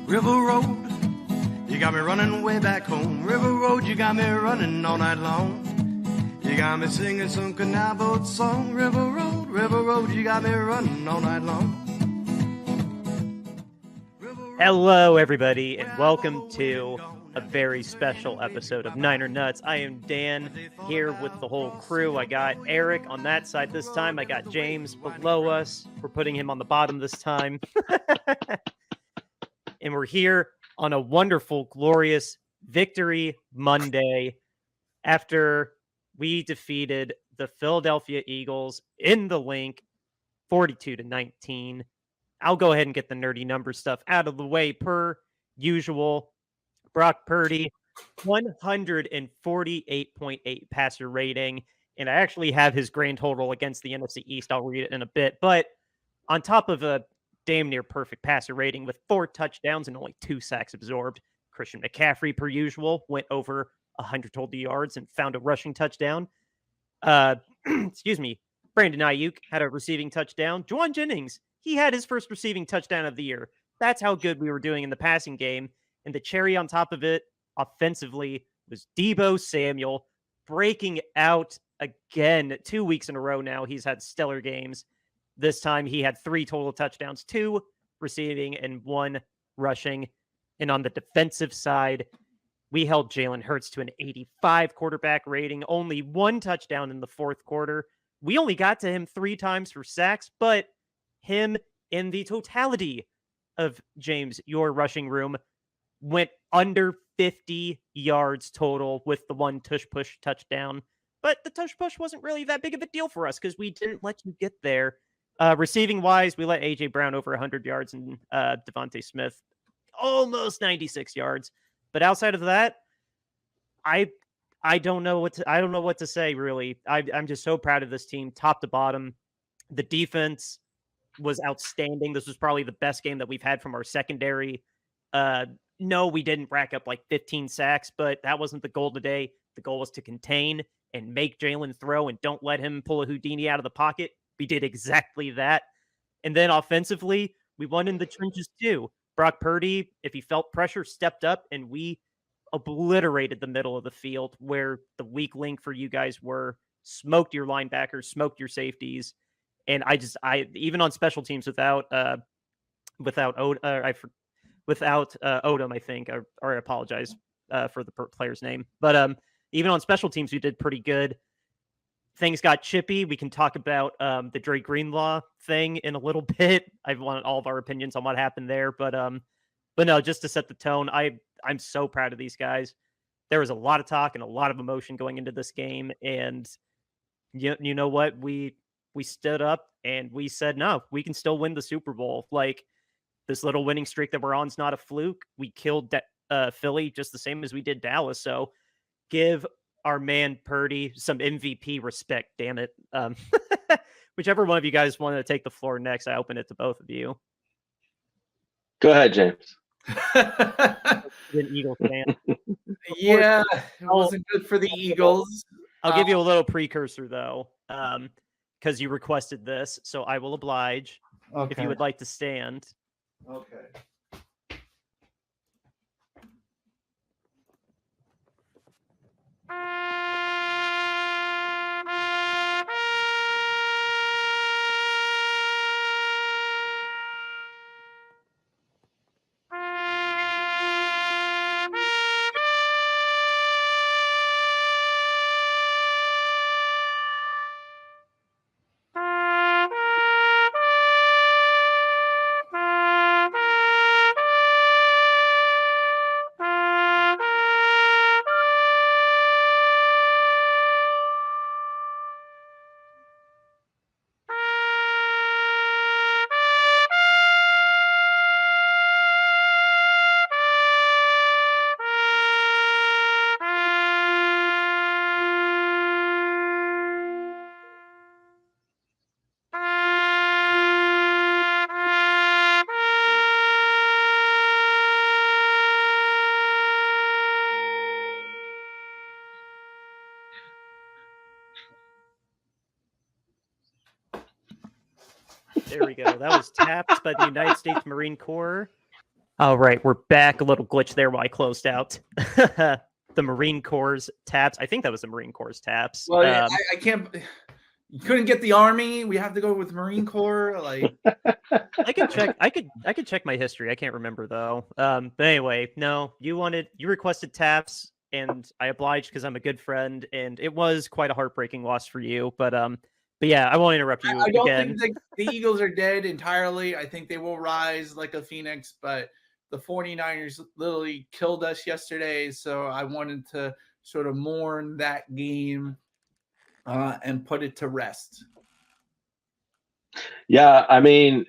River Road, you got me running way back home. River Road, you got me running all night long. You got me singing some canal boat song. River Road, you got me running all night long. Hello, everybody, and welcome to a very special episode of Niner Nuts. I am Dan here with the whole crew. I got Eric on that side this time. I got James below us. We're putting him on the bottom this time. And we're here on a wonderful, glorious Victory Monday after we defeated the Philadelphia Eagles in the Link 42-19. I'll go ahead and get the nerdy number stuff out of the way per usual. Brock Purdy, 148.8 passer rating. And I actually have his grand total against the NFC East. I'll read it in a bit. But on top of a damn near perfect passer rating with 4 touchdowns and only 2 sacks absorbed, Christian McCaffrey, per usual, went over 100 total yards and found a rushing touchdown. Excuse me. Brandon Ayuk had a receiving touchdown. Juwan Jennings, he had his first receiving touchdown of the year. That's how good we were doing in the passing game. And the cherry on top of it, offensively, was Deebo Samuel breaking out again 2 weeks in a row now. He's had stellar games. This time he had 3 total touchdowns, 2 receiving and 1 rushing. And on the defensive side, we held Jalen Hurts to an 85 quarterback rating, only 1 touchdown in the fourth quarter. We only got to him 3 times for sacks, but him in the totality of James, your rushing room, went under 50 yards total with the 1 tush-push touchdown. But the tush-push wasn't really that big of a deal for us because we didn't let you get there. Receiving-wise, we let A.J. Brown over 100 yards and Devontae Smith almost 96 yards. But outside of that, I don't know what to say, really. I'm just so proud of this team, top to bottom. The defense was outstanding. This was probably the best game that we've had from our secondary. No, we didn't rack up like 15 sacks, but that wasn't the goal today. The goal was to contain and make Jalen throw and don't let him pull a Houdini out of the pocket. We did exactly that. And then offensively, we won in the trenches too. Brock Purdy, if he felt pressure, stepped up, and we obliterated the middle of the field where the weak link for you guys were. Smoked your linebackers, smoked your safeties. And I even on special teams without Odom, I think, or I apologize for the player's name. But even on special teams, we did pretty good. Things got chippy. We can talk about the Dre Greenlaw thing in a little bit. I've wanted all of our opinions on what happened there. But no, just to set the tone, I'm so proud of these guys. There was a lot of talk and a lot of emotion going into this game. And you know what? We stood up and we said, no, we can still win the Super Bowl. Like, this little winning streak that we're on is not a fluke. We killed Philly just the same as we did Dallas. So give our man Purdy some MVP respect, damn it. Whichever one of you guys wanted to take the floor next, I open it to both of you. Go ahead, James. An Eagles fan. Yeah, it wasn't good for the Eagles. I'll give you a little precursor, though, because you requested this, so I will oblige if you would like to stand. Okay. There we go. That was tapped by the United States Marine Corps. All right, we're back. A little glitch there while I closed out the Marine Corps taps. I think that was the Marine Corps taps. Well, I can't. You couldn't get the Army. We have to go with Marine Corps. Like, I could check. I could check my history. I can't remember though. But anyway, no, you requested taps, and I obliged because I'm a good friend, and it was quite a heartbreaking loss for you. But yeah, I won't interrupt you I don't again. think the Eagles are dead entirely. I think they will rise like a phoenix, but the 49ers literally killed us yesterday. So I wanted to sort of mourn that game and put it to rest. Yeah, I mean,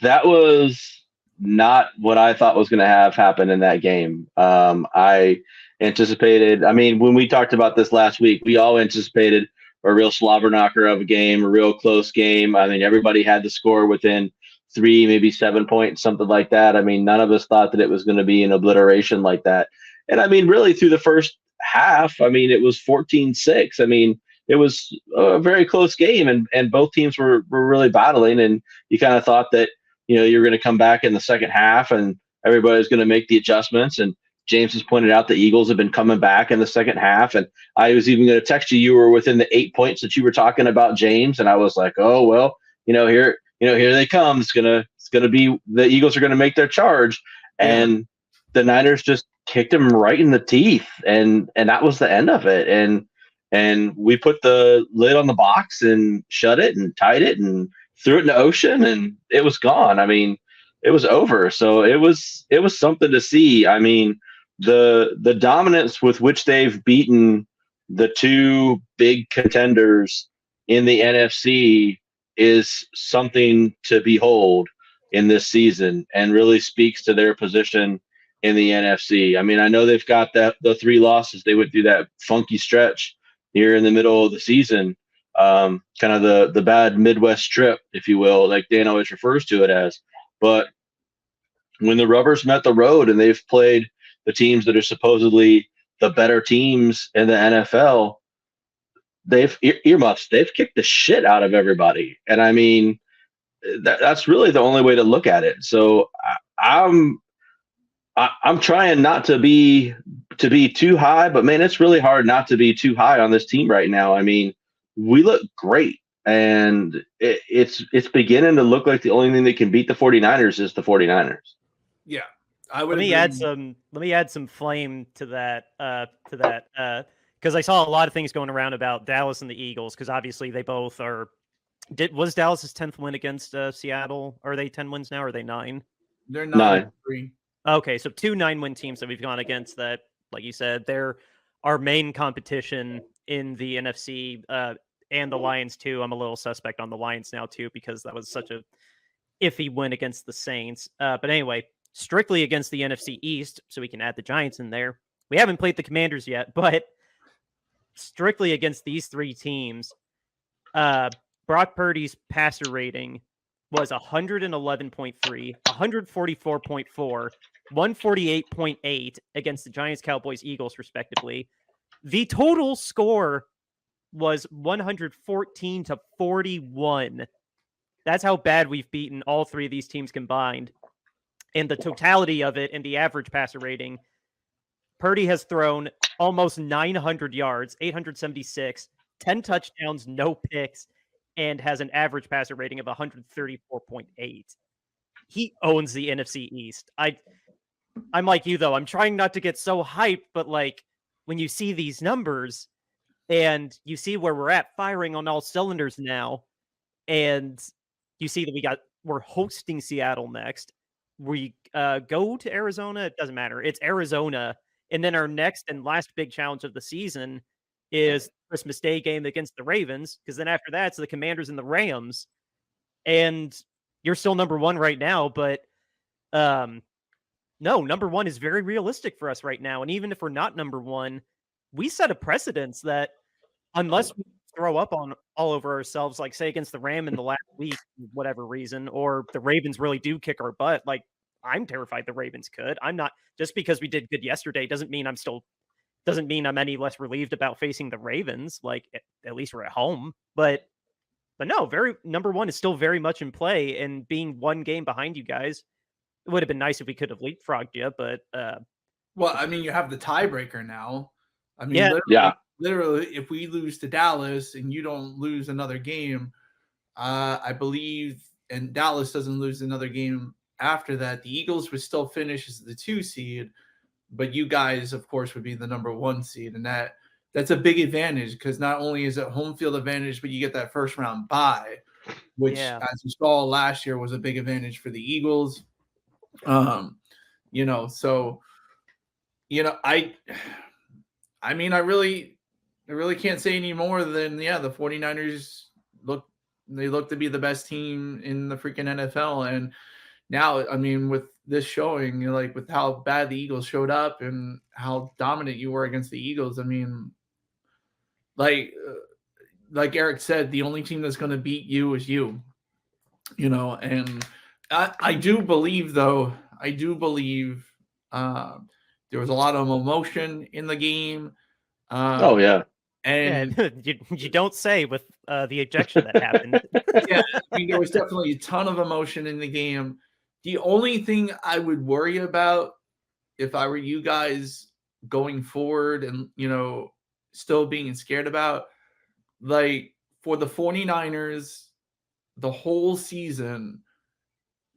that was not what I thought was going to have happen in that game. I anticipated, I mean, when we talked about this last week, we all anticipated a real slobber knocker of a game, a real close game. I mean, everybody had the score within 3, maybe 7 points, something like that. I mean, none of us thought that it was going to be an obliteration like that. And I mean, really through the first half, I mean, it was 14-6. I mean, it was a very close game, and both teams were really battling. And you kind of thought that, you're going to come back in the second half and everybody's going to make the adjustments. And James has pointed out the Eagles have been coming back in the second half. And I was even going to text you. You were within the 8 points that you were talking about, James. And I was like, oh, well, here they come. It's going to be the Eagles are going to make their charge. And the Niners just kicked them right in the teeth. And that was the end of it. And we put the lid on the box and shut it and tied it and threw it in the ocean, and it was gone. I mean, it was over. So it was something to see. I mean, the dominance with which they've beaten the two big contenders in the NFC is something to behold in this season, and really speaks to their position in the NFC. I mean, I know they've got the 3 losses. They went through that funky stretch here in the middle of the season, kind of the bad Midwest trip, if you will, like Dan always refers to it as. But when the rubbers met the road and they've played the teams that are supposedly the better teams in the NFL, they've earmuffs. They've kicked the shit out of everybody. And I mean, that's really the only way to look at it. So I'm trying not to be too high, but man, it's really hard not to be too high on this team right now. I mean, we look great, and it's beginning to look like the only thing that can beat the 49ers is the 49ers. Yeah, I would. Let me add some flame to that. Because I saw a lot of things going around about Dallas and the Eagles. Because obviously they both are. Was Dallas's 10th win against Seattle? Are they 10 wins now? Or are they 9? They're 9-3. Okay, so 2 9-win teams that we've gone against that, like you said, they're our main competition in the NFC, and the Lions too. I'm a little suspect on the Lions now too, because that was such a iffy win against the Saints. But anyway, strictly against the NFC East, so we can add the Giants in there. We haven't played the Commanders yet, but strictly against these 3 teams, Brock Purdy's passer rating was 111.3, 144.4, 148.8 against the Giants, Cowboys, Eagles, respectively. The total score was 114-41. That's how bad we've beaten all 3 of these teams combined. And the totality of it and the average passer rating, Purdy has thrown almost 900 yards, 876, 10 touchdowns, no picks, and has an average passer rating of 134.8. He owns the NFC East. I'm like you, though. I'm trying not to get so hyped, but like when you see these numbers and you see where we're at, firing on all cylinders now, and you see that we're hosting Seattle next. We go to Arizona. It doesn't matter. It's Arizona. And then our next and last big challenge of the season is Christmas Day game against the Ravens, because then after that, it's the Commanders and the Rams. And you're still number 1 right now, but no, number 1 is very realistic for us right now. And even if we're not number 1, we set a precedence that unless we throw up on all over ourselves, like say against the Ram in the last week, whatever reason, or the Ravens really do kick our butt, like I'm terrified the Ravens could. I'm not, just because we did good yesterday doesn't mean I'm any less relieved about facing the Ravens. Like at least we're at home, but no, number 1 is still very much in play, and being 1 game behind you guys, It would have been nice if we could have leapfrogged you, but Well, I mean, you have the tiebreaker now. I mean, Yeah. literally, if we lose to Dallas and you don't lose another game, I believe, and Dallas doesn't lose another game after that, the Eagles would still finish as the 2 seed, but you guys, of course, would be the number 1 seed, and that's a big advantage because not only is it home field advantage, but you get that first round bye, which, as you saw last year, was a big advantage for the Eagles. So I mean, I really can't say any more than the 49ers look to be the best team in the freaking NFL. And now, I mean, with this showing, like with how bad the Eagles showed up and how dominant you were against the Eagles, I mean, like Eric said, the only team that's going to beat you is you. And I do believe, though, there was a lot of emotion in the game. Oh yeah. And you don't say with the ejection that happened. yeah, I mean, there was definitely a ton of emotion in the game. The only thing I would worry about if I were you guys going forward and, still being scared about, like for the 49ers, the whole season,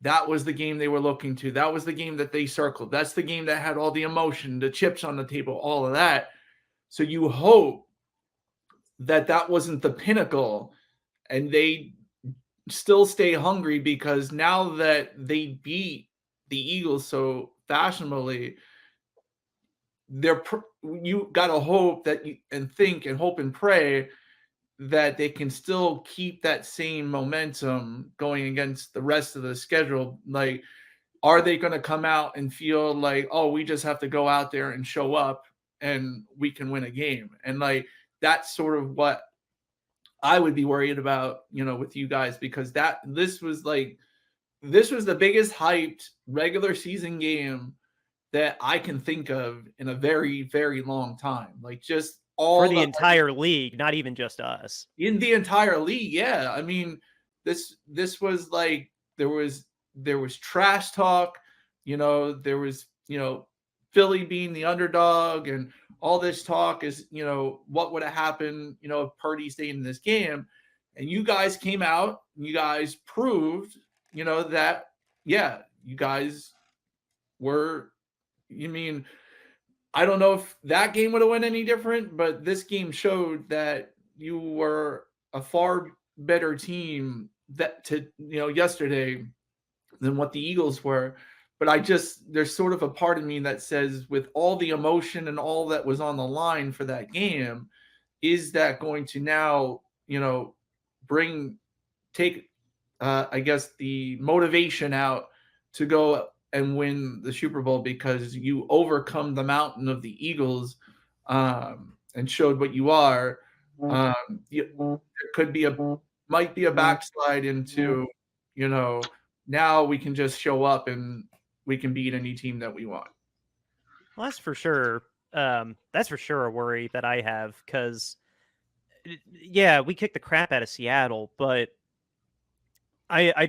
that was the game they were looking to. That was the game that they circled. That's the game that had all the emotion, the chips on the table, all of that. So you hope that wasn't the pinnacle and they still stay hungry, because now that they beat the Eagles so fashionably, you got to hope that think and hope and pray that they can still keep that same momentum going against the rest of the schedule. Like, are they going to come out and feel like, oh, we just have to go out there and show up and we can win a game? And like, that's sort of what I would be worried about, with you guys, because this was the biggest hyped regular season game that I can think of in a very, very long time. Like, just all for the entire league, not even just us. In the entire league, yeah. I mean, this was like there was trash talk, there was, Philly being the underdog, and all this talk is, what would have happened, if Purdy stayed in this game. And you guys came out and you guys proved, that, yeah, you guys were, I don't know if that game would have went any different, but this game showed that you were a far better team yesterday than what the Eagles were. But there's sort of a part of me that says, with all the emotion and all that was on the line for that game, is that going to now, take I guess the motivation out to go and win the Super Bowl, because you overcome the mountain of the Eagles and showed what you are. There might be a backslide into, now we can just show up and we can beat any team that we want. Well, that's for sure. That's for sure a worry that I have, because, yeah, we kicked the crap out of Seattle, but I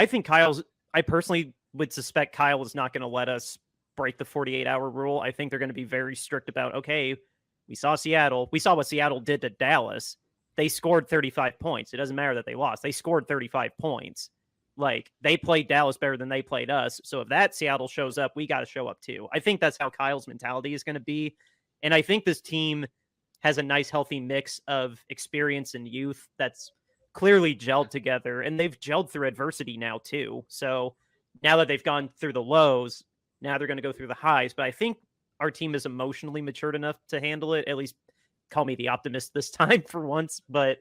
think I personally would suspect Kyle is not going to let us break the 48-hour rule. I think they're going to be very strict about, okay, we saw Seattle. We saw what Seattle did to Dallas. They scored 35 points. It doesn't matter that they lost. They scored 35 points. Like, they played Dallas better than they played us. So if that Seattle shows up, we got to show up too. I think that's how Kyle's mentality is going to be. And I think this team has a nice, healthy mix of experience and youth that's clearly gelled together, and they've gelled through adversity now too. So now that they've gone through the lows, now they're going to go through the highs. But I think our team is emotionally matured enough to handle it. At least call me the optimist this time for once. But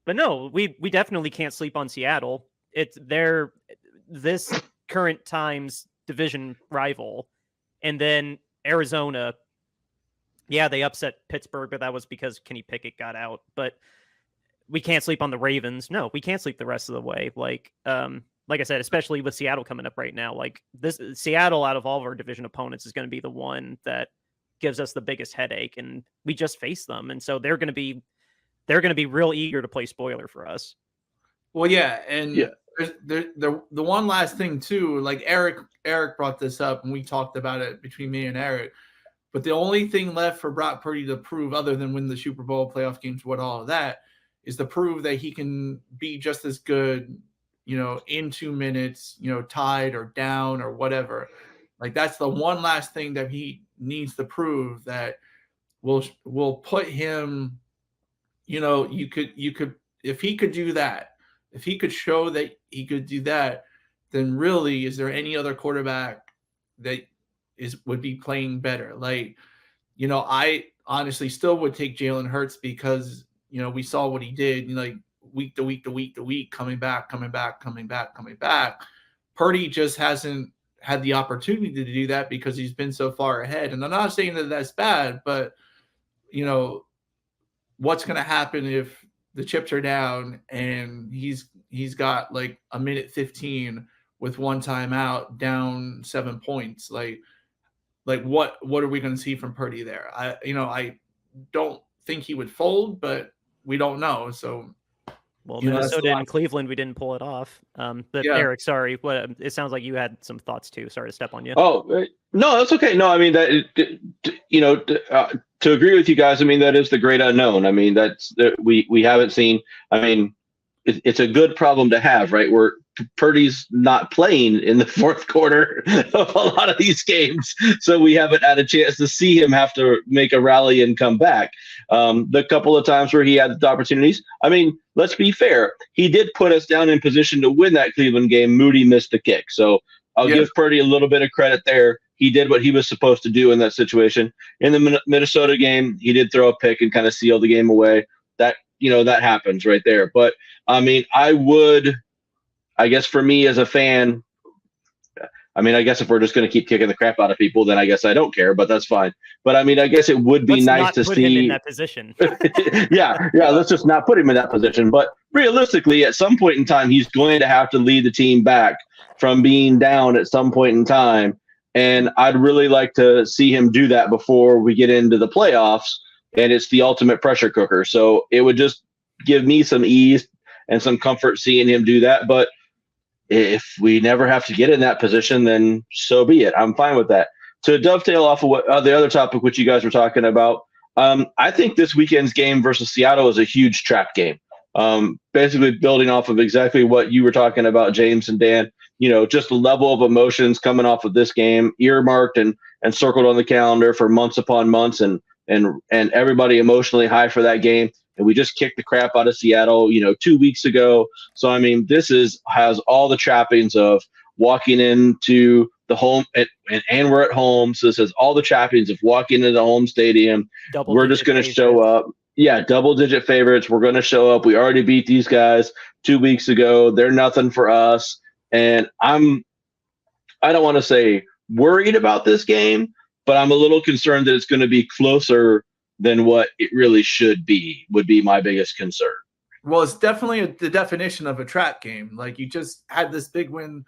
no, we definitely can't sleep on Seattle. It's this current time's division rival. And then Arizona, yeah, they upset Pittsburgh, but that was because Kenny Pickett got out. But we can't sleep on the Ravens. No, we can't sleep the rest of the way. Like I said, especially with Seattle coming up right now, like this Seattle out of all of our division opponents is going to be the one that gives us the biggest headache, and we just face them. And so they're going to be real eager to play spoiler for us. Well, yeah. And the one last thing too, like Eric brought this up and we talked about it between me and Eric. But the only thing left for Brock Purdy to prove, other than win the Super Bowl, playoff games, what all of that, is to prove that he can be just as good, in 2 minutes, tied or down or whatever. Like that's the one last thing that he needs to prove that will put him, you could if he could do that, if he could show that he could do that, then really is there any other quarterback that would be playing better? Like, I honestly still would take Jalen Hurts because, we saw what he did, like week to week to week to week, coming back. Purdy just hasn't had the opportunity to do that because he's been so far ahead. And I'm not saying that that's bad, but, what's going to happen if the chips are down and he's got like a minute 15 with one timeout, down 7 points? Like what are we going to see from Purdy there? I don't think he would fold, but we don't know. So, well, Minnesota and Cleveland, we didn't pull it off. But yeah. Eric, sorry, it sounds like you had some thoughts too. Sorry to step on you. Oh, no, that's okay. No, I mean to agree with you guys, I mean, that is the great unknown. I mean, we haven't seen. I mean, it's a good problem to have, right? Where Purdy's not playing in the fourth quarter of a lot of these games, so we haven't had a chance to see him have to make a rally and come back. The couple of times where he had the opportunities, I mean, let's be fair, he did put us down in position to win that Cleveland game. Moody missed the kick, so I'll give Purdy a little bit of credit there. He did what he was supposed to do in that situation. In the Minnesota game, he did throw a pick and kind of seal the game away. That happens right there. But I mean, I guess for me as a fan, I mean, I guess if we're just going to keep kicking the crap out of people, then I guess I don't care, but that's fine. But I mean, I guess it would be nice to see him in that position. yeah. Let's just not put him in that position. But realistically, at some point in time, he's going to have to lead the team back from being down at some point in time. And I'd really like to see him do that before we get into the playoffs. And it's the ultimate pressure cooker. So it would just give me some ease and some comfort seeing him do that. But if we never have to get in that position, then so be it. I'm fine with that. To dovetail off of what the other topic which you guys were talking about, I think this weekend's game versus Seattle is a huge trap game. Basically building off of exactly what you were talking about, James and Dan, just the level of emotions coming off of this game, earmarked and circled on the calendar for months upon months, and everybody emotionally high for that game. And we just kicked the crap out of Seattle, 2 weeks ago. So, I mean, this has all the trappings of walking into the home, and we're at home. So this has all the trappings of walking into the home stadium. We're just going to show up. Yeah, double-digit favorites. We're going to show up. We already beat these guys 2 weeks ago. They're nothing for us. And I don't want to say worried about this game, but I'm a little concerned that it's going to be closer than what it really should be, would be my biggest concern. Well, it's definitely the definition of a trap game. Like, you just had this big win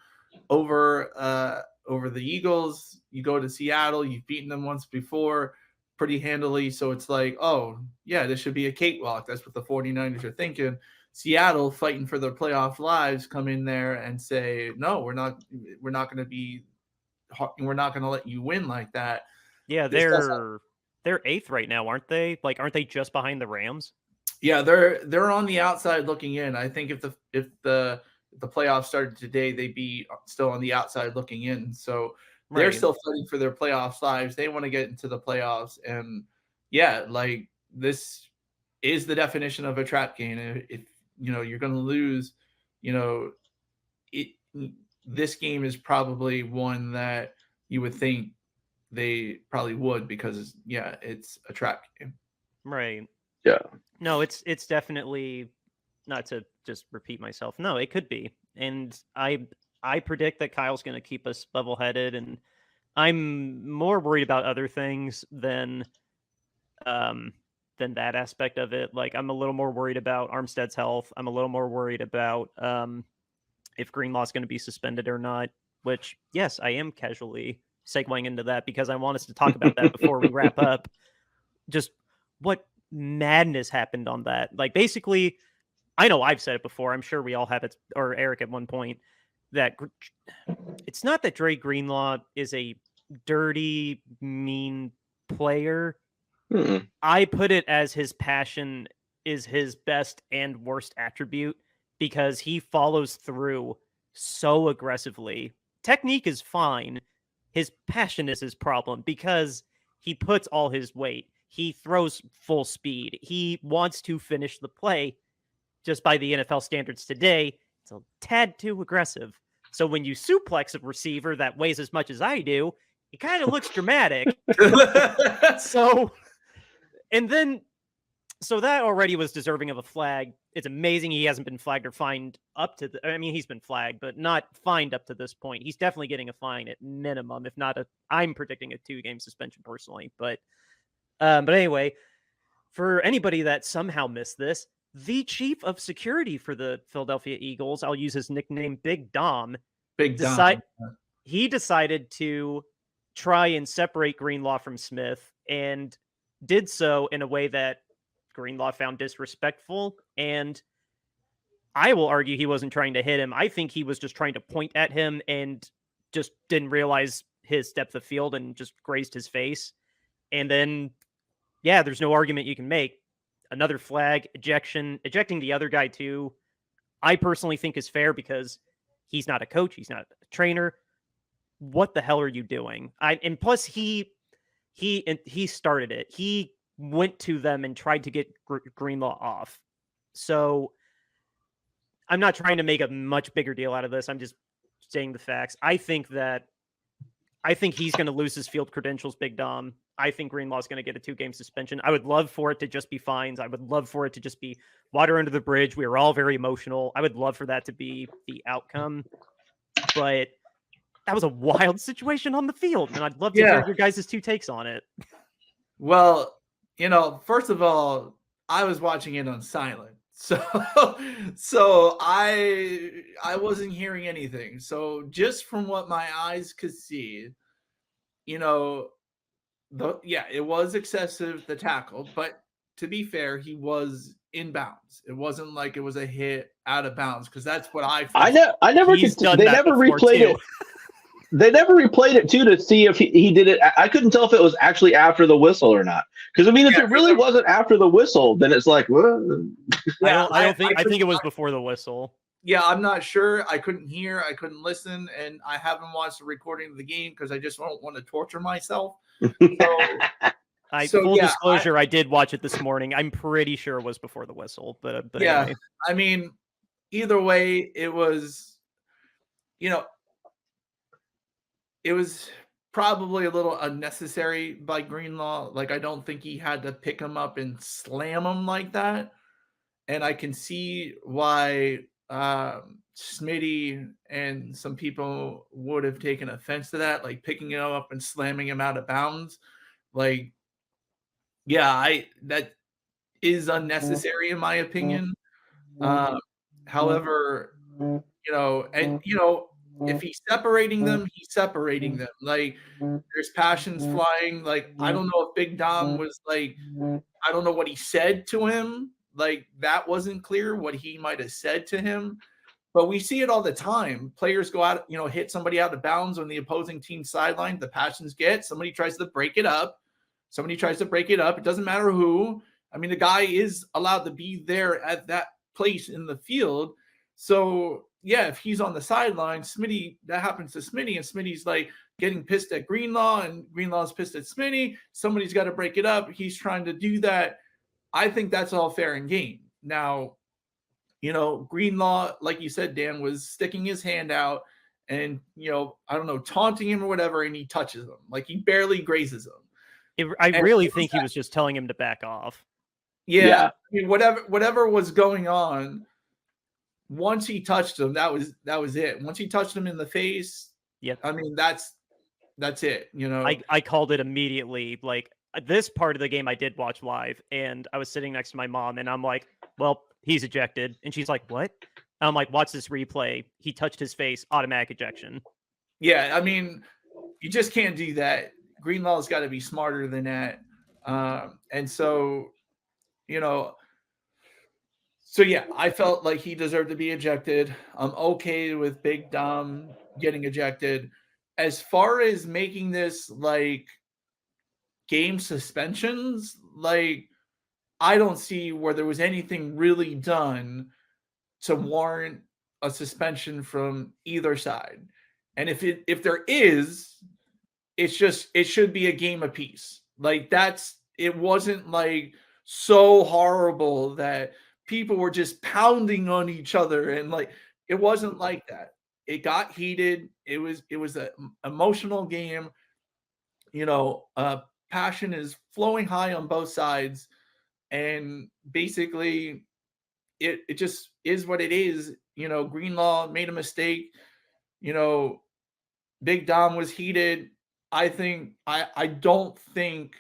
over the Eagles. You go to Seattle, you've beaten them once before pretty handily. So it's like, oh, yeah, this should be a cakewalk. That's what the 49ers are thinking. Seattle, fighting for their playoff lives, come in there and say, no, we're not going to let you win like that. Yeah, they're eighth right now, aren't they? Like, aren't they just behind the Rams? Yeah, they're on the outside looking in. I think if the playoffs started today, they'd be still on the outside looking in. So they're still fighting for their playoffs lives. They want to get into the playoffs. And yeah, like, this is the definition of a trap game. If you're going to lose, this game is probably one that you would think they probably would, because it's a trap game. Right. Yeah. No, it's definitely, not to just repeat myself. No, it could be. And I predict that Kyle's going to keep us level-headed, and I'm more worried about other things than that aspect of it. Like, I'm a little more worried about Armstead's health. I'm a little more worried about if Greenlaw's going to be suspended or not, which, yes, I am casually segueing into that because I want us to talk about that before we wrap up. Just what madness happened on that. Like, basically, I know I've said it before. I'm sure we all have it, or Eric at one point, that it's not that Dre Greenlaw is a dirty, mean player. Mm-mm. I put it as his passion is his best and worst attribute because he follows through so aggressively. Technique is fine. His passion is his problem because he puts all his weight. He throws full speed. He wants to finish the play. Just by the NFL standards today, it's a tad too aggressive. So when you suplex a receiver that weighs as much as I do, it kind of looks dramatic. So that already was deserving of a flag. It's amazing he hasn't been flagged or fined up to he's been flagged, but not fined up to this point. He's definitely getting a fine at minimum, if not I'm predicting a 2-game suspension personally. But anyway, for anybody that somehow missed this, the chief of security for the Philadelphia Eagles, I'll use his nickname, Big Dom. He decided to try and separate Greenlaw from Smith and did so in a way that Greenlaw found disrespectful. And I will argue he wasn't trying to hit him. I think he was just trying to point at him and just didn't realize his depth of field and just grazed his face. And then, yeah, there's no argument you can make. Another flag, ejecting the other guy too, I personally think is fair because he's not a coach. He's not a trainer. What the hell are you doing? And plus he started it. He went to them and tried to get Greenlaw off. So I'm not trying to make a much bigger deal out of this. I'm just saying the facts. I think he's going to lose his field credentials, Big Dom. I think Greenlaw's going to get a 2-game suspension. I would love for it to just be fines. I would love for it to just be water under the bridge. We were all very emotional. I would love for that to be the outcome. But that was a wild situation on the field, and I'd love to hear your guys' 2 takes on it. Well, first of all, I was watching it on silent. So I wasn't hearing anything. So just from what my eyes could see, it was excessive, the tackle, but to be fair, he was in bounds. It wasn't like it was a hit out of bounds because that's what I never they never replayed it. They never replayed it too to see if he did it. I couldn't tell if it was actually after the whistle or not. Because if it really wasn't after the whistle, then it's like, well, I think it was before the whistle. Yeah, I'm not sure. I couldn't hear, I couldn't listen, and I haven't watched the recording of the game because I just don't want to torture myself. Full disclosure, I did watch it this morning. I'm pretty sure it was before the whistle, but yeah, anyway. I mean, either way, it was, it was probably a little unnecessary by Greenlaw. Like, I don't think he had to pick him up and slam him like that. And I can see why Smitty and some people would have taken offense to that, like picking him up and slamming him out of bounds. Like, that is unnecessary in my opinion. However, if he's separating them, he's separating them. Like, there's passions flying. Like, I don't know if Big Dom was like, I don't know what he said to him. Like, that wasn't clear what he might have said to him. But we see it all the time. Players go out, hit somebody out of bounds on the opposing team sideline. The passions get, somebody tries to break it up. It doesn't matter who. I mean, the guy is allowed to be there at that place in the field. So, yeah, if he's on the sideline, Smitty, that happens to Smitty, and Smitty's like getting pissed at Greenlaw, and Greenlaw's pissed at Smitty. Somebody's got to break it up. He's trying to do that. I think that's all fair and game. Now, Greenlaw, like you said, Dan, was sticking his hand out and, I don't know, taunting him or whatever, and he touches him. Like, he barely grazes him. I really think he was just telling him to back off. Yeah. I mean, whatever was going on, once he touched him, that was it. Once he touched him in the face, I mean, that's it. I called it immediately. Like, this part of the game I did watch live, and I was sitting next to my mom, and I'm like, well, he's ejected. And she's like, what? And I'm like, watch this replay. He touched his face, automatic ejection. Yeah, I mean, you just can't do that. Greenlaw's got to be smarter than that. And so, So yeah, I felt like he deserved to be ejected. I'm okay with Big Dom getting ejected. As far as making this like game suspensions, like I don't see where there was anything really done to warrant a suspension from either side. And if there is, it should be a game apiece. Like it wasn't like so horrible that people were just pounding on each other and like it wasn't like that. It got heated. It was an emotional game. Passion is flowing high on both sides, and basically it just is what it is. Greenlaw made a mistake. You know, Big Dom was heated. I don't think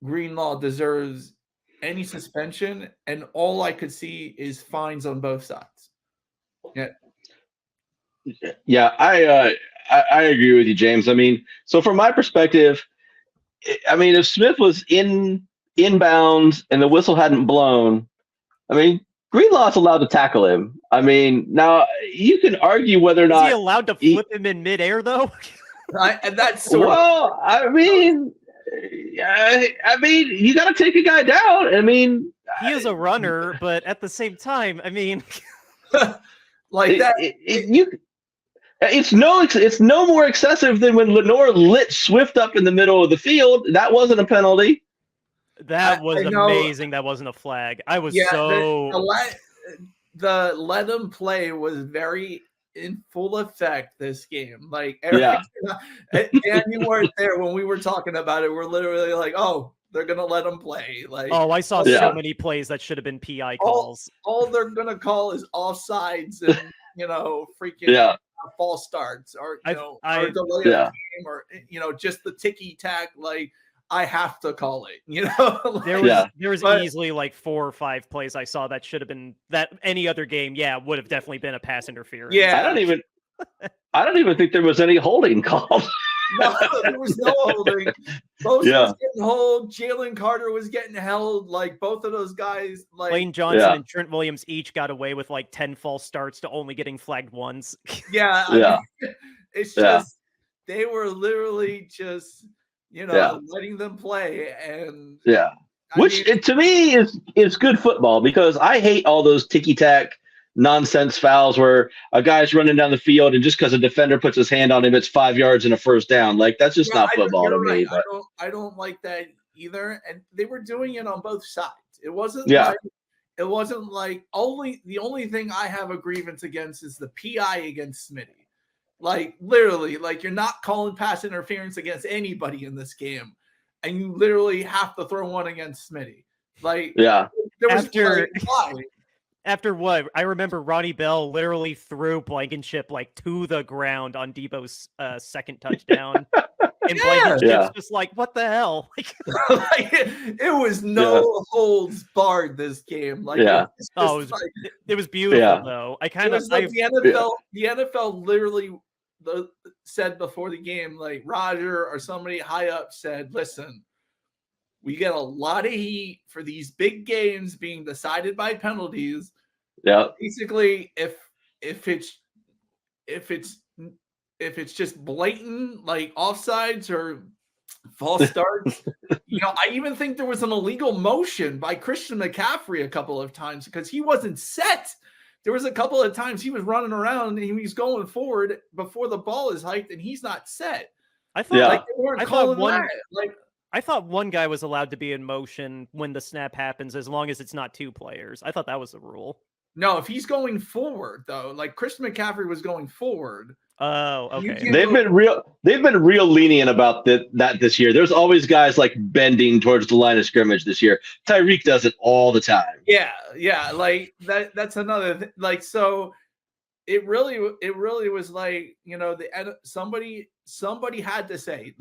Greenlaw deserves any suspension, and all I could see is fines on both sides. Yeah. Yeah, I agree with you, James. I mean, so from my perspective, I mean, if Smith was inbounds and the whistle hadn't blown, I mean, Greenlaw's allowed to tackle him. I mean, now you can argue whether or Is not he allowed to flip him in midair though? And that's well, I mean, you got to take a guy down. I mean, he is a runner, but at the same time, I mean, like that. It's no more excessive than when Lenore lit Swift up in the middle of the field. That wasn't a penalty. that was amazing. That wasn't a flag. I was the let him play was very in full effect this game. Like, and you weren't there when we were talking about it. We're literally like, oh, they're gonna let him play. Like, I saw so many plays that should have been PI calls. All they're gonna call is offsides and freaking false starts or or delay of game or just the ticky tack. Like, I have to call it. There was easily like 4 or 5 plays I saw that should have been that any other game. Yeah, would have definitely been a pass interference. Yeah, I don't even think there was any holding called. No, there was no holding. Both was getting held. Jalen Carter was getting held. Like both of those guys, like Lane Johnson and Trent Williams each got away with like 10 false starts to only getting flagged once. I mean, it's just they were literally just letting them play and which to me is good football because I hate all those ticky tack nonsense fouls where a guy's running down the field and just because a defender puts his hand on him, it's 5 yards and a first down. Like that's just not football to me. But I don't like that either. And they were doing it on both sides. It wasn't like the only thing I have a grievance against is the PI against Smitty. Like literally, like you're not calling pass interference against anybody in this game, and you literally have to throw one against Smitty. Like there was After what? I remember Ronnie Bell literally threw Blankenship like to the ground on Debo's second touchdown. And Blankenship's just like, what the hell? It was no holds barred this game. Like it was beautiful though. The NFL literally said before the game, like Roger or somebody high up said, listen, we get a lot of heat for these big games being decided by penalties. Yeah. Basically, if it's just blatant like offsides or false starts, I even think there was an illegal motion by Christian McCaffrey a couple of times because he wasn't set. There was a couple of times he was running around and he was going forward before the ball is hiked and he's not set. I thought I thought one guy was allowed to be in motion when the snap happens as long as it's not 2 players. I thought that was the rule. No, if he's going forward though, like Christian McCaffrey was going forward. Oh, okay. They've been real lenient about that this year. There's always guys like bending towards the line of scrimmage this year. Tyreek does it all the time. Yeah, like that's another thing. Like so it really was like, somebody had to say,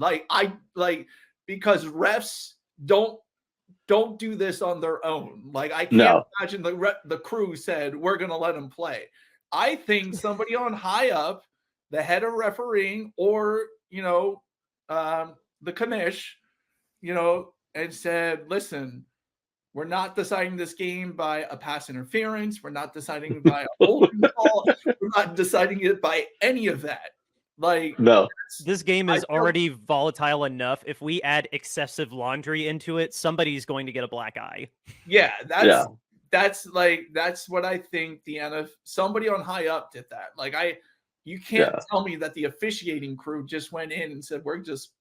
because refs don't do this on their own. Like I can't imagine the crew said we're gonna let him play. I think somebody on high up, the head of refereeing, or the commish, and said, listen, We're not deciding this game by a pass interference. We're not deciding it by a holding call. We're not deciding it by any of that. Like, No. This game is already volatile enough. If we add excessive laundry into it, somebody's going to get a black eye. Yeah, that's what I think the NFL, somebody on high up did that. Like, you can't tell me that the officiating crew just went in and said, we're just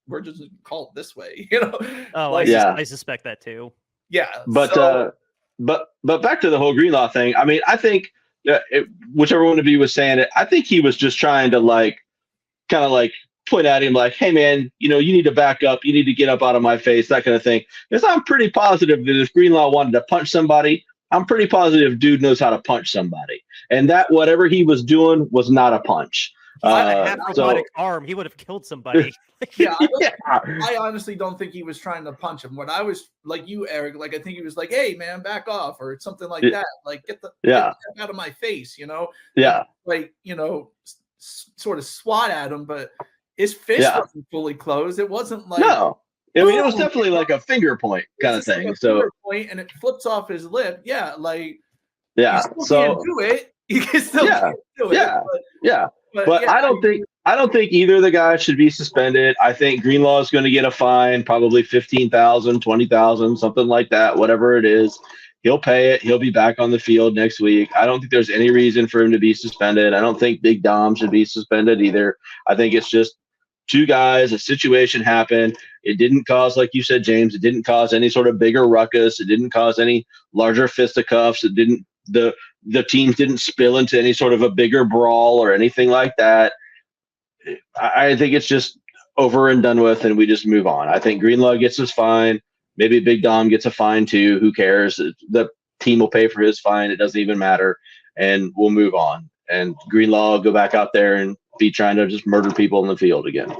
call it this way, you know? Oh, like, I suspect that too. Yeah. But but back to the whole Greenlaw thing. I mean, I think whichever one of you was saying it, I think he was just trying to kind of point at him like, hey man, you need to back up, you need to get up out of my face, that kind of thing. Because I'm pretty positive that if Greenlaw wanted to punch somebody, I'm pretty positive dude knows how to punch somebody, and that whatever he was doing was not a punch. He had a half robotic arm. He would have killed somebody. I honestly don't think he was trying to punch him. What I was like you, Eric, I think he was like, hey man, back off or something like that. Like get the heck out of my face, Yeah. Sort of swat at him, but his fist wasn't fully closed. It wasn't like no. I mean, it was definitely like a finger point kind of thing. Finger point and it flips off his lip. Yeah, like you still can't do it. You can still can't do it. But I don't think either of the guys should be suspended. I think Greenlaw is going to get a fine, probably $15,000, $20,000, something like that, whatever it is. He'll pay it. He'll be back on the field next week. I don't think there's any reason for him to be suspended. I don't think Big Dom should be suspended either. I think it's just two guys, a situation happened. It didn't cause, like you said, James, it didn't cause any sort of bigger ruckus. It didn't cause any larger fisticuffs. It didn't, the teams didn't spill into any sort of a bigger brawl or anything like that. I think it's just over and done with, and we just move on. I think Greenlaw gets his fine. Maybe Big Dom gets a fine too. Who cares? The team will pay for his fine. It doesn't even matter, and we'll move on. And Greenlaw will go back out there and be trying to just murder people in the field again.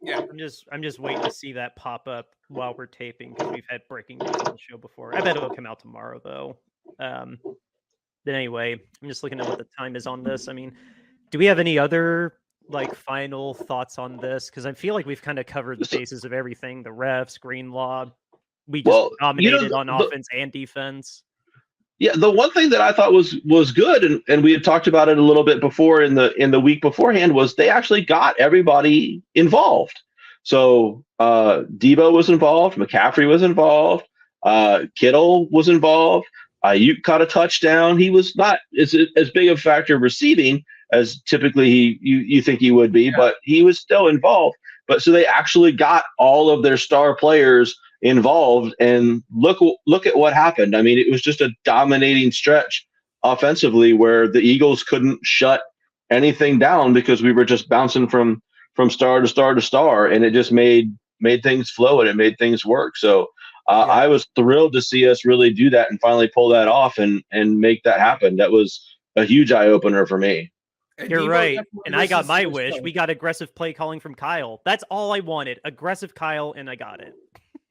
Yeah, I'm just waiting to see that pop up while we're taping because we've had breaking news on the show before. I bet it'll come out tomorrow though. But anyway, I'm just looking at what the time is on this. I mean, do we have any other final thoughts on this? Because I feel like we've kind of covered the bases of everything: the refs, Greenlaw. We just dominated on offense and defense. Yeah, the one thing that I thought was good, and we had talked about it a little bit before in the week beforehand, was they actually got everybody involved. So Debo was involved, McCaffrey was involved, Kittle was involved. You caught a touchdown. He was not as big of a factor receiving as typically you think he would be, but he was still involved. But so they actually got all of their star players involved, and look at what happened. I mean, it was just a dominating stretch offensively where the Eagles couldn't shut anything down because we were just bouncing from star to star to star, and it just made things flow and it made things work. So I was thrilled to see us really do that and finally pull that off and make that happen. That was a huge eye opener for me. You're right. And I got my wish. We got aggressive play calling from Kyle. That's all I wanted. Aggressive Kyle, and I got it.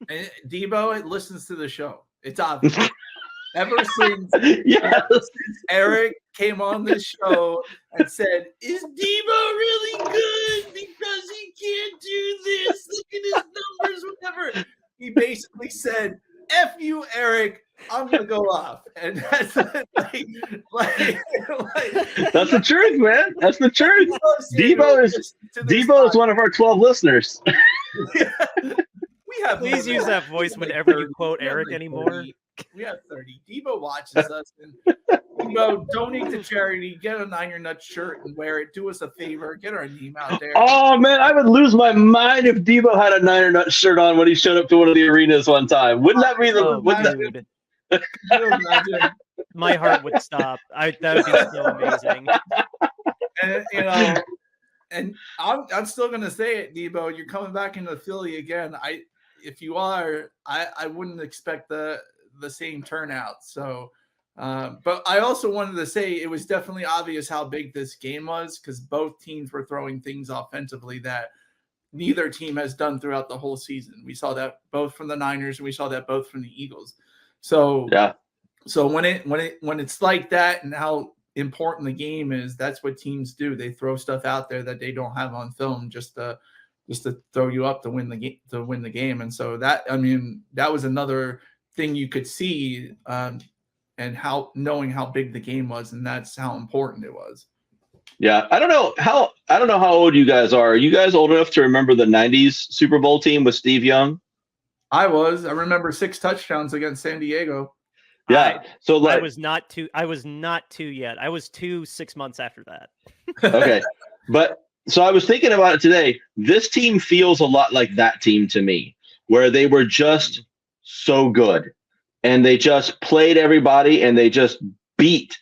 And Debo listens to the show. It's obvious. Ever since Eric came on this show and said, "Is Debo really good because he can't do this? Look at his numbers, whatever." He basically said, "F you, Eric. I'm gonna go off," and that's that's the truth, man. That's the truth. Debo is one of our 12 listeners. Please use that voice whenever you quote Eric anymore. We have 30. Debo watches us. And Debo, donate to charity. Get a 9 Your Nuts shirt and wear it. Do us a favor. Get our name out there. Oh, man, I would lose my mind if Debo had a 9 Your Nuts shirt on when he showed up to one of the arenas one time. Wouldn't that be the... My heart would stop. That would be so amazing. And, and I'm still going to say it, Debo. You're coming back into Philly again. If you are, I wouldn't expect the same turnout. So, but I also wanted to say it was definitely obvious how big this game was because both teams were throwing things offensively that neither team has done throughout the whole season. We saw that both from the Niners and we saw that both from the Eagles. So So when it's like that and how important the game is, that's what teams do. They throw stuff out there that they don't have on film just to throw you up to win the game. And so that was another thing you could see, and knowing how big the game was, and that's how important it was. Yeah, I don't know how old you guys are. Are you guys old enough to remember the '90s Super Bowl team with Steve Young? I remember 6 touchdowns against San Diego. Yeah. So like, I was not two yet. I was 6 months after that. Okay. But so I was thinking about it today. This team feels a lot like that team to me, where they were just so good and they just played everybody and they just beat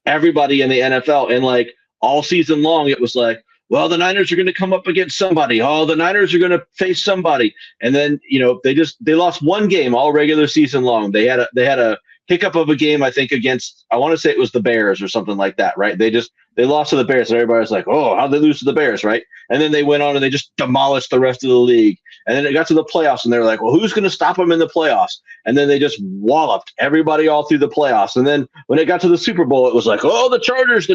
everybody in the NFL. And like all season long, it was like, well, the Niners are going to come up against somebody. Oh, the Niners are going to face somebody. And then, they lost one game all regular season long. They had a hiccup of a game, I think, against, I want to say it was the Bears or something like that, right? They lost to the Bears, and everybody was like, oh, how'd they lose to the Bears, right? And then they went on and they just demolished the rest of the league. And then it got to the playoffs, and they were like, well, who's going to stop them in the playoffs? And then they just walloped everybody all through the playoffs. And then when it got to the Super Bowl, it was like, oh, the Chargers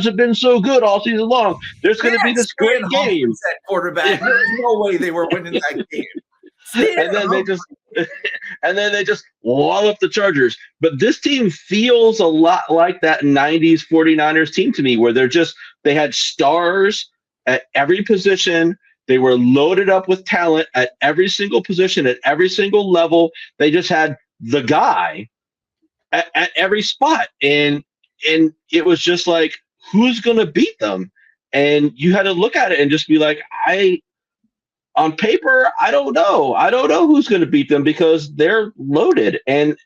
have been so good all season long. There's going to be this great game. That quarterback, there's no way they were winning that game. And then they just wall up the Chargers. But this team feels a lot like that 90s 49ers team to me, where they had stars at every position. They were loaded up with talent at every single position, at every single level. They just had the guy at every spot. And it was just like, who's going to beat them? And you had to look at it and just be like, on paper, I don't know. I don't know who's going to beat them because they're loaded. And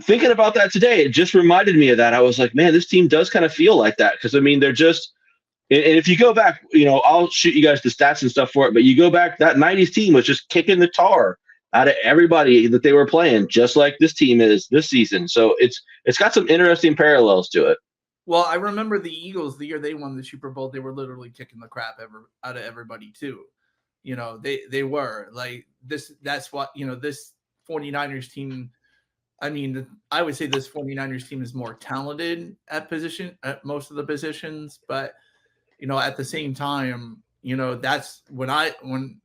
thinking about that today, it just reminded me of that. I was like, man, this team does kind of feel like that. Because, I mean, they're just – and if you go back, I'll shoot you guys the stats and stuff for it. But you go back, that 90s team was just kicking the tar out of everybody that they were playing, just like this team is this season. So it's got some interesting parallels to it. Well, I remember the Eagles, the year they won the Super Bowl, they were literally kicking the crap out of everybody too. They were like this. That's what, this 49ers team. I mean, I would say this 49ers team is more talented at most of the positions, but, at the same time, that's when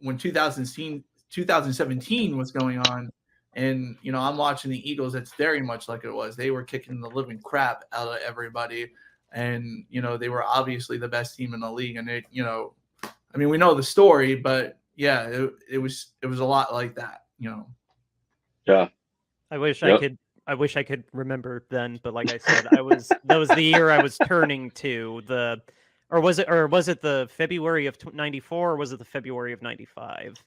2017 was going on. And, I'm watching the Eagles. It's very much like it was. They were kicking the living crap out of everybody. And, they were obviously the best team in the league. And I mean, we know the story, but yeah, it was a lot like that, Yeah. I wish I could remember then, but like I said, that was the year I was turning to or was it the February of 94 or was it the February of 95?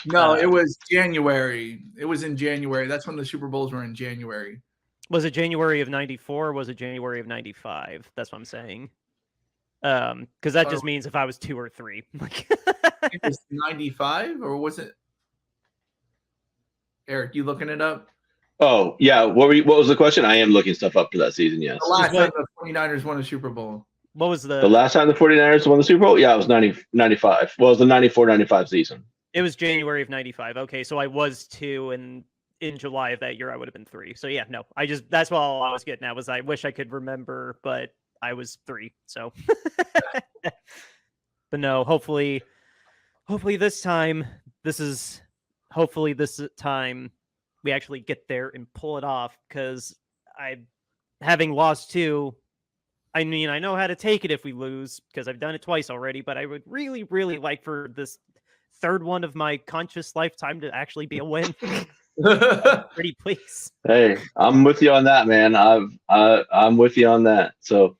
No, it was January. It was in January. That's when the Super Bowls were in January. Was it January of 94 or was it January of 95? That's what I'm saying. Because that just means if I was 2 or 3. It was 95 or was it? Eric, you looking it up? Oh, yeah. What was the question? I am looking stuff up for that season, yes. The last time the 49ers won a Super Bowl. What was the last time the 49ers won the Super Bowl? Yeah, it was 95. Well, it was the 94-95 season. It was January of 95. Okay, so I was 2, and in July of that year, I would have been 3. So yeah, no, that's all I was getting at was I wish I could remember, but I was 3. So, but no, hopefully this time, we actually get there and pull it off, because having lost 2, I mean, I know how to take it if we lose because I've done it twice already, but I would really, really like for this third one of my conscious lifetime to actually be a win. Pretty please. Hey, I'm with you on that, man. I'm with you on that. So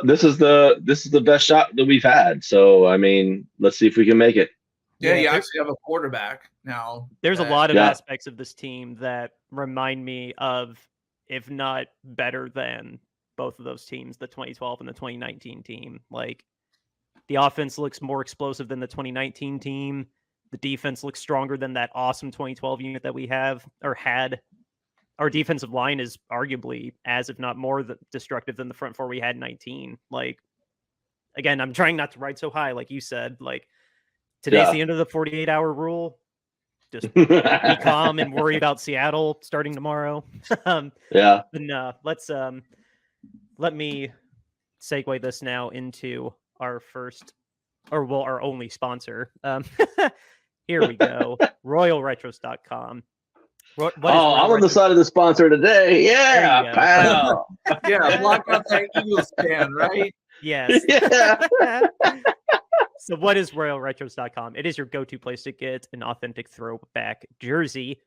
this is the best shot that we've had. So I mean, let's see if we can make it. Yeah, you actually have a quarterback now. There's a lot of aspects of this team that remind me of, if not better than, both of those teams, the 2012 and the 2019 team. Like, the offense looks more explosive than the 2019 team. The defense looks stronger than that awesome 2012 unit that we had. Our defensive line is arguably as, if not more, destructive than the front four we had in 19. Like, again, I'm trying not to ride so high, like you said. Like, today's the end of the 48-hour rule. Just be calm and worry about Seattle starting tomorrow. But no, let me segue this now into our our only sponsor. Here we go. RoyalRetros.com. What is I'm on the Retro- side of the sponsor today. There Yeah, you go. pal. Yeah, block out that Eagles fan, right? Yes. Yeah. So what is RoyalRetros.com? It is your go-to place to get an authentic throwback jersey.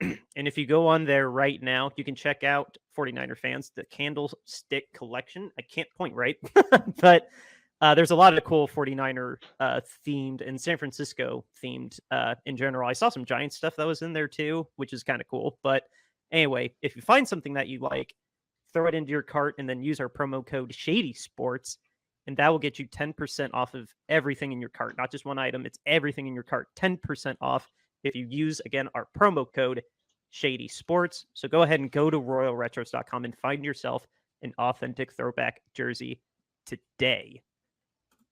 And if you go on there right now, you can check out 49er fans, the candlestick collection. I can't point right, but there's a lot of cool 49er themed and San Francisco themed in general. I saw some Giants stuff that was in there too, which is kind of cool. But anyway, if you find something that you like, throw it into your cart and then use our promo code Shady Sports, and that will get you 10% off of everything in your cart. Not just one item, it's everything in your cart. 10% off if you use, again, our promo code Shady Sports. So go ahead and go to RoyalRetros.com and find yourself an authentic throwback jersey today.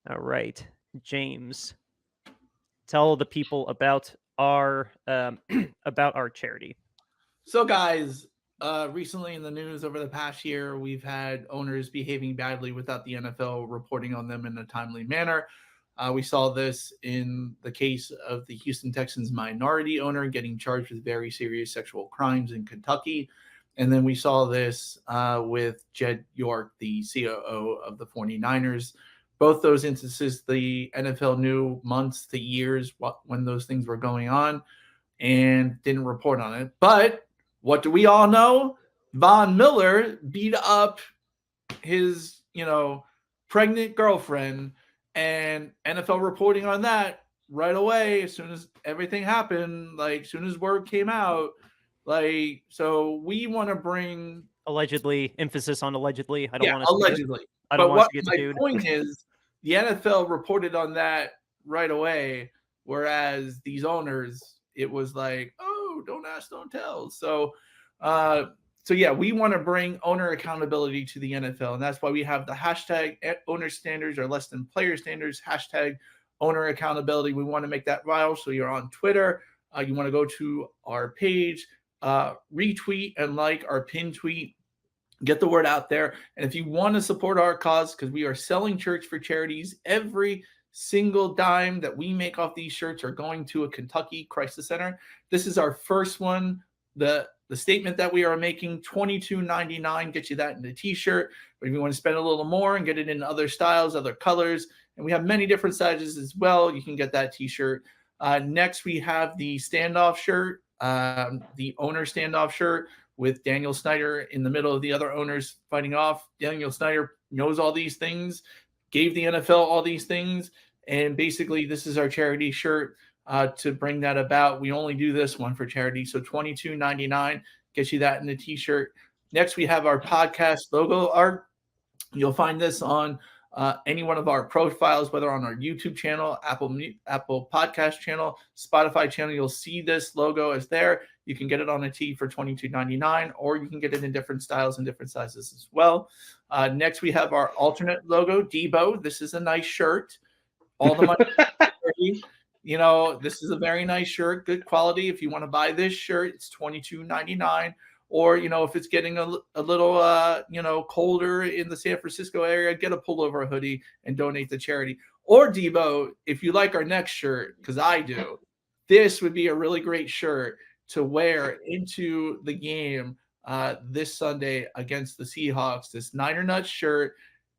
All right, James, tell the people about our charity. So, guys, recently in the news over the past year, we've had owners behaving badly without the NFL reporting on them in a timely manner. We saw this in the case of the Houston Texans minority owner getting charged with very serious sexual crimes in Kentucky. And then we saw this with Jed York, the COO of the 49ers. Both those instances, the NFL knew months to years when those things were going on and didn't report on it. But what do we all know? Von Miller beat up his, pregnant girlfriend, and NFL reporting on that right away as soon as everything happened, as soon as word came out. So we want to bring allegedly, emphasis on allegedly. I don't want to allegedly. I don't want to get my sued. point is, the NFL reported on that right away, whereas these owners, it was like, oh, don't ask, don't tell. So yeah, we want to bring owner accountability to the NFL, and that's why we have the hashtag owner standards or less than player standards, hashtag owner accountability. We want to make that viral. So you're on Twitter, you want to go to our page, retweet and like our pinned tweet, get the word out there. And if you want to support our cause, because we are selling shirts for charities, every single dime that we make off these shirts are going to a Kentucky Crisis Center. This is our first one. The statement that we are making, $22.99, get you that in a t-shirt. But if you want to spend a little more and get it in other styles, other colors, and we have many different sizes as well, you can get that t-shirt. Next, we have the standoff shirt, the owner standoff shirt with Daniel Snyder in the middle of the other owners fighting off. Daniel Snyder knows all these things, gave the NFL all these things, and basically this is our charity shirt. To bring that about. We only do this one for charity. So $22.99 gets you that in the t-shirt. Next, we have our podcast logo art. You'll find this on any one of our profiles, whether on our YouTube channel, Apple Podcast channel, Spotify channel. You'll see this logo is there. You can get it on a tee for $22.99, or you can get it in different styles and different sizes as well. Next, we have our alternate logo, Debo. This is a nice shirt. All the money. This is a very nice shirt, good quality. If you want to buy this shirt, it's $22.99. Or, if it's getting a little, colder in the San Francisco area, get a pullover hoodie and donate to charity. Or, Debo, if you like our next shirt, because I do, this would be a really great shirt to wear into the game this Sunday against the Seahawks. This Niner Nuts shirt.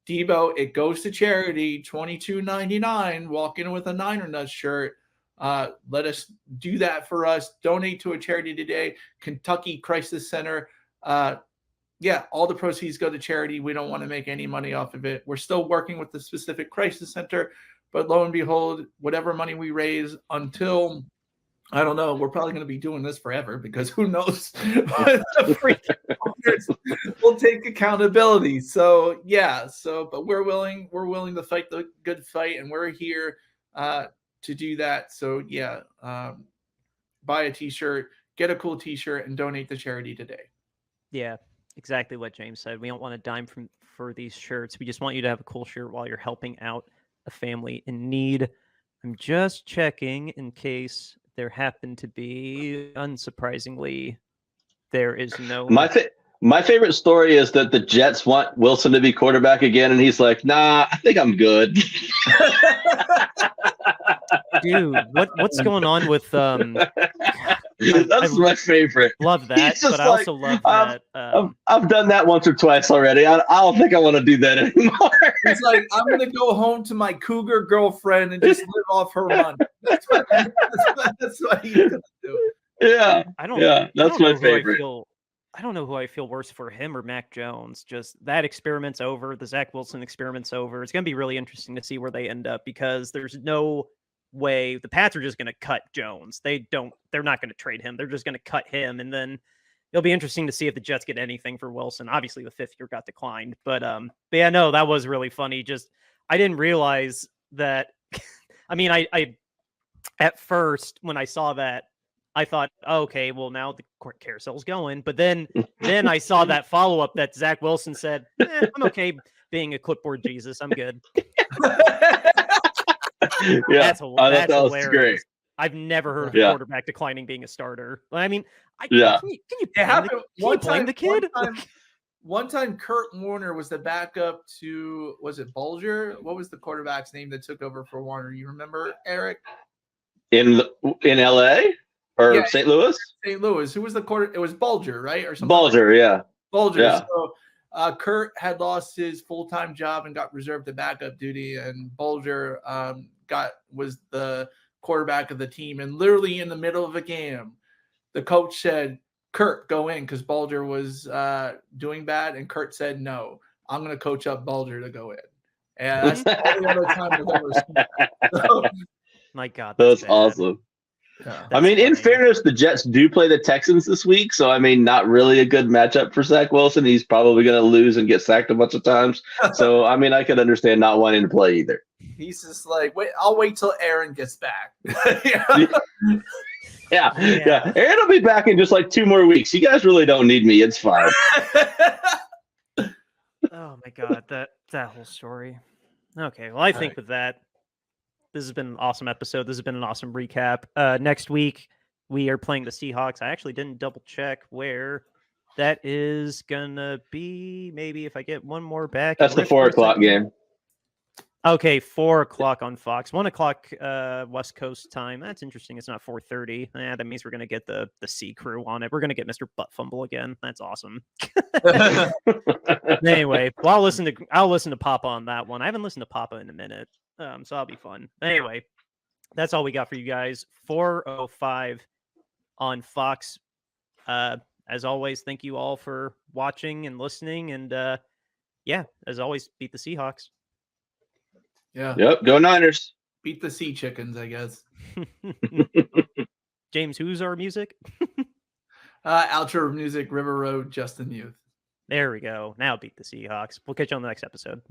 Debo, it goes to charity, $22.99. Walk in with a Niner Nuts shirt. Let us do that for us. Donate to a charity today. Kentucky Crisis Center. All the proceeds go to charity. We don't want to make any money off of it. We're still working with the specific crisis center, but lo and behold, whatever money we raise until, I don't know, we're probably going to be doing this forever because who knows we'll take accountability. So but we're willing to fight the good fight, and we're here to do that. So buy a t-shirt, get a cool t-shirt, and donate to charity today. Yeah, exactly what James said. We don't want a dime for these shirts. We just want you to have a cool shirt while you're helping out a family in need. I'm just checking in case there happened to be, unsurprisingly, there is no. My favorite story is that the Jets want Wilson to be quarterback again, and he's like, "Nah, I think I'm good." Dude, what's going on with That's my favorite. Love that, He's just but I also love that. I've done that once or twice already. I don't think I want to do that anymore. He's like, I'm gonna go home to my cougar girlfriend and just live off her money. That's what he's gonna do. Yeah, that's my favorite. I don't know who I feel worse for, him or Mac Jones. Just that experiment's over. The Zach Wilson experiment's over. It's going to be really interesting to see where they end up, because there's no way the Pats are just going to cut Jones. They're not going to trade him. They're just going to cut him. And then it'll be interesting to see if the Jets get anything for Wilson. Obviously the 5th year got declined, but yeah, no, that was really funny. Just, I didn't realize that. I mean, I at first when I saw that, I thought, oh, okay, well, now the carousel's going. But then I saw that follow-up that Zach Wilson said, I'm okay being a clipboard Jesus. I'm good. That's hilarious. Great. I've never heard of a quarterback declining being a starter. I mean, can you blame the kid? One time, Kurt Warner was the backup to, was it Bulger? What was the quarterback's name that took over for Warner? You remember, Eric? In LA? Or St. Louis? St. Louis. Who was the quarter? It was Bulger, right? Or something. Bulger, yeah. Bulger. Yeah. So Kurt had lost his full-time job and got reserved to backup duty, and Bulger was the quarterback of the team. And literally in the middle of a game, the coach said, Kurt, go in, because Bulger was doing bad, and Kurt said, no, I'm going to coach up Bulger to go in. And that's the only other time I've ever seen that. So, my God. That's awesome. Yeah. I mean, in fairness, the Jets do play the Texans this week, so I mean, not really a good matchup for Zach Wilson. He's probably going to lose and get sacked a bunch of times. So, I mean, I could understand not wanting to play either. He's just like, wait, I'll wait till Aaron gets back. Yeah. Aaron will be back in just like 2 more weeks. You guys really don't need me. It's fine. Oh my God, that whole story. Okay, well, I think with that, this has been an awesome episode. This has been an awesome recap. Next week, we are playing the Seahawks. I actually didn't double check where that is going to be. Maybe if I get one more back. That's the 4:00 game. Okay, 4:00 on Fox. 1:00 West Coast time. That's interesting. It's not 4:30. That means we're going to get the C crew on it. We're going to get Mr. Butt Fumble again. That's awesome. Anyway, well, I'll listen to Papa on that one. I haven't listened to Papa in a minute. So that'll be fun. Anyway, that's all we got for you guys. 4:05 on Fox. As always, thank you all for watching and listening. And as always, beat the Seahawks. Yeah. Yep. Go Niners. Beat the Sea Chickens, I guess. James, who's our music? Outro music, River Road, Justin Youth. There we go. Now beat the Seahawks. We'll catch you on the next episode.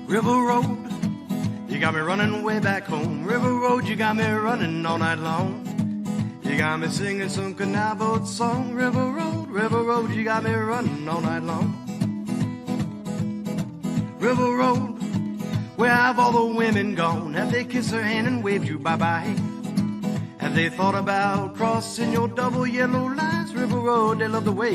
River Road, you got me running way back home. River Road, you got me running all night long. You got me singing some canal boat song. River Road, you got me running all night long. River Road, where have all the women gone? Have they kissed her hand and waved you bye-bye? Have they thought about crossing your double yellow lines? River Road, they love the way